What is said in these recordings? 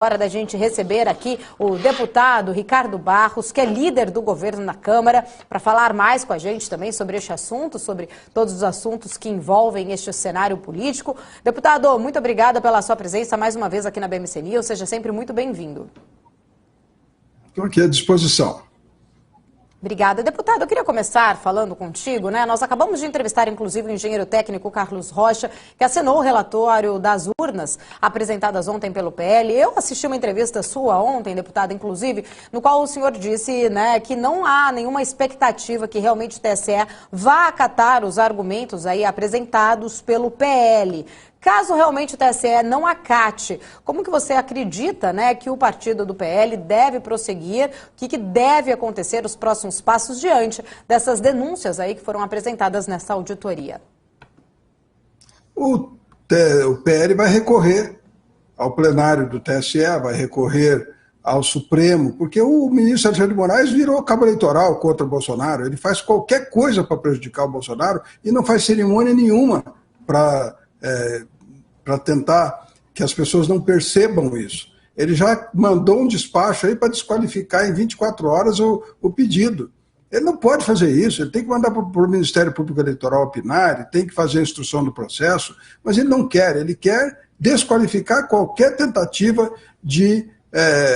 Hora da gente receber aqui o deputado Ricardo Barros, que é líder do governo na Câmara, para falar mais com a gente também sobre este assunto, sobre todos os assuntos que envolvem este cenário político. Deputado, muito obrigada pela sua presença mais uma vez aqui na BMC News, seja sempre muito bem-vindo. Estou aqui à disposição. Obrigada. Deputado, eu queria começar falando contigo, né? Nós acabamos de entrevistar, inclusive, o engenheiro técnico Carlos Rocha, que assinou o relatório das urnas apresentadas ontem pelo PL. Eu assisti uma entrevista sua ontem, deputado, inclusive, no qual o senhor disse, né, que não há nenhuma expectativa que realmente o TSE vá acatar os argumentos aí apresentados pelo PL. Caso realmente o TSE não acate, como que você acredita, né, que o partido do PL deve prosseguir? O que deve acontecer os próximos passos diante dessas denúncias aí que foram apresentadas nessa auditoria? O PL vai recorrer ao plenário do TSE, vai recorrer ao Supremo, porque o ministro Alexandre de Moraes virou cabo eleitoral contra o Bolsonaro. Ele faz qualquer coisa para prejudicar o Bolsonaro e não faz cerimônia nenhuma para tentar que as pessoas não percebam isso. Ele já mandou um despacho aí para desqualificar em 24 horas o pedido. Ele não pode fazer isso, ele tem que mandar para o Ministério Público Eleitoral opinar, ele tem que fazer a instrução do processo, mas ele não quer, ele quer desqualificar qualquer tentativa de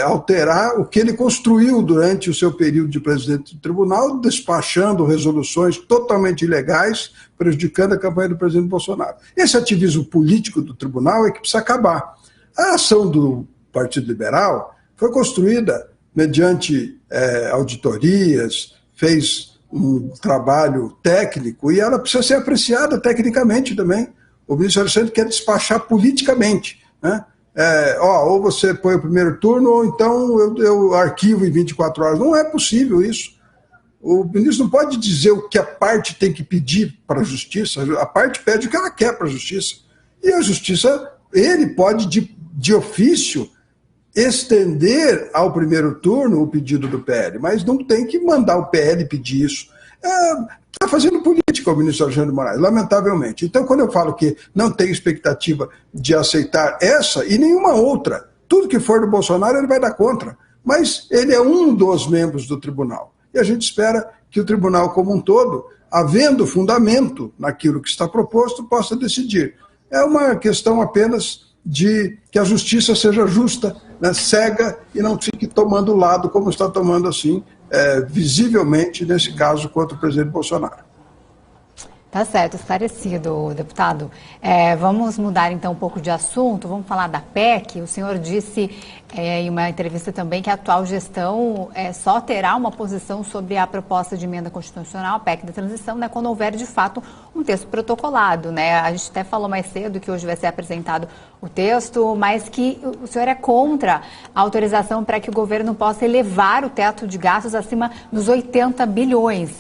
alterar o que ele construiu durante o seu período de presidente do tribunal, despachando resoluções totalmente ilegais, prejudicando a campanha do presidente Bolsonaro. Esse ativismo político do tribunal é que precisa acabar. A ação do Partido Liberal foi construída mediante auditorias, fez um trabalho técnico e ela precisa ser apreciada tecnicamente também. O ministro Alexandre quer despachar politicamente, né? Ou você põe o primeiro turno, ou então eu arquivo em 24 horas. Não é possível isso. O ministro não pode dizer o que a parte tem que pedir para a justiça. A parte pede o que ela quer para a justiça. E a justiça, ele pode, de ofício, estender ao primeiro turno o pedido do PL, mas não tem que mandar o PL pedir isso. Está fazendo política o ministro Alexandre de Moraes, lamentavelmente. Então, quando eu falo que não tem expectativa de aceitar essa e nenhuma outra, tudo que for do Bolsonaro ele vai dar contra. Mas ele é um dos membros do tribunal. E a gente espera que o tribunal como um todo, havendo fundamento naquilo que está proposto, possa decidir. É uma questão apenas de que a justiça seja justa, né, cega e não fique tomando lado como está tomando assim, visivelmente, nesse caso, contra o presidente Bolsonaro. Tá certo, esclarecido, deputado. Vamos mudar então um pouco de assunto, vamos falar da PEC. O senhor disse em uma entrevista também que a atual gestão só terá uma posição sobre a proposta de emenda constitucional, a PEC da transição, né, quando houver de fato um texto protocolado, né? A gente até falou mais cedo que hoje vai ser apresentado o texto, mas que o senhor é contra a autorização para que o governo possa elevar o teto de gastos acima dos 80 bilhões.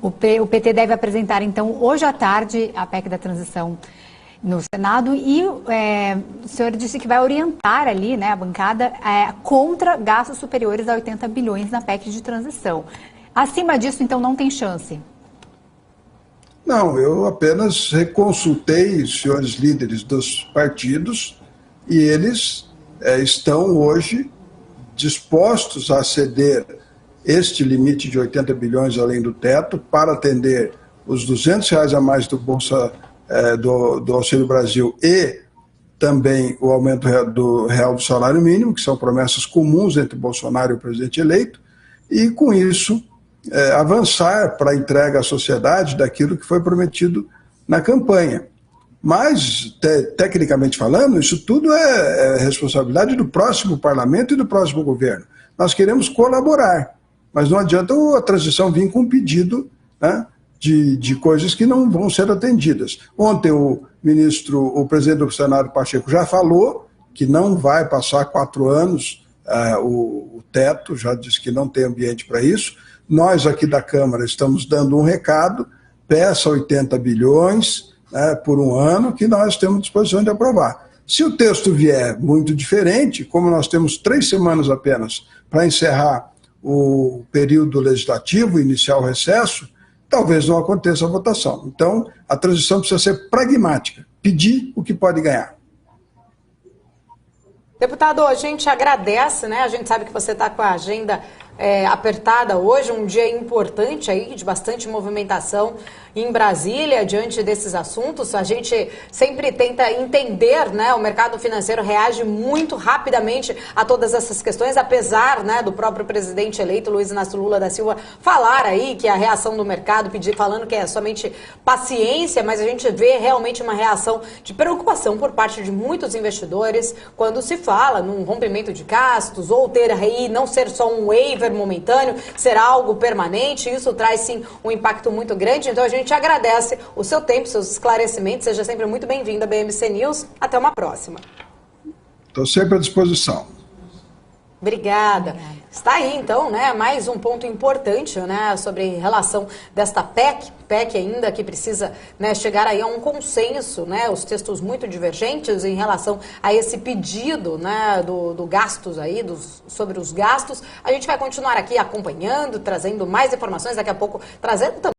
O PT deve apresentar, então, hoje à tarde, a PEC da transição no Senado e o senhor disse que vai orientar ali, né, a bancada contra gastos superiores a 80 bilhões na PEC de transição. Acima disso, então, não tem chance? Não, eu apenas reconsultei os senhores líderes dos partidos e eles estão hoje dispostos a ceder este limite de 80 bilhões além do teto para atender os R$200 a mais do Bolsa do Auxílio Brasil e também o aumento do real do salário mínimo, que são promessas comuns entre Bolsonaro e o presidente eleito, e com isso avançar para a entrega à sociedade daquilo que foi prometido na campanha. Mas, tecnicamente falando, isso tudo é responsabilidade do próximo parlamento e do próximo governo. Nós queremos colaborar. Mas não adianta a transição vir com um pedido, né, de coisas que não vão ser atendidas. Ontem o presidente do Senado, Pacheco, já falou que não vai passar 4 anos o teto, já disse que não tem ambiente para isso. Nós aqui da Câmara estamos dando um recado, peça 80 bilhões por um ano, que nós temos disposição de aprovar. Se o texto vier muito diferente, como nós temos 3 semanas apenas para encerrar o período legislativo, iniciar o recesso, talvez não aconteça a votação. Então, a transição precisa ser pragmática, pedir o que pode ganhar. Deputado, a gente agradece, né? A gente sabe que você está com a agenda apertada hoje, um dia importante aí, de bastante movimentação em Brasília, diante desses assuntos. A gente sempre tenta entender, né? O mercado financeiro reage muito rapidamente a todas essas questões, apesar, né, do próprio presidente eleito, Luiz Inácio Lula da Silva, falar aí que a reação do mercado, falando que é somente paciência, mas a gente vê realmente uma reação de preocupação por parte de muitos investidores quando se fala num rompimento de gastos ou ter aí não ser só um waiver momentâneo, será algo permanente. Isso traz sim um impacto muito grande. Então a gente agradece o seu tempo, seus esclarecimentos. Seja sempre muito bem-vindo à BMC News. Até uma próxima. Estou sempre à disposição. Obrigada. Está aí, então, né, mais um ponto importante, né, sobre relação desta PEC ainda que precisa, né, chegar aí a um consenso, né, os textos muito divergentes em relação a esse pedido, né, do gastos aí, sobre os gastos. A gente vai continuar aqui acompanhando, trazendo mais informações, daqui a pouco trazendo também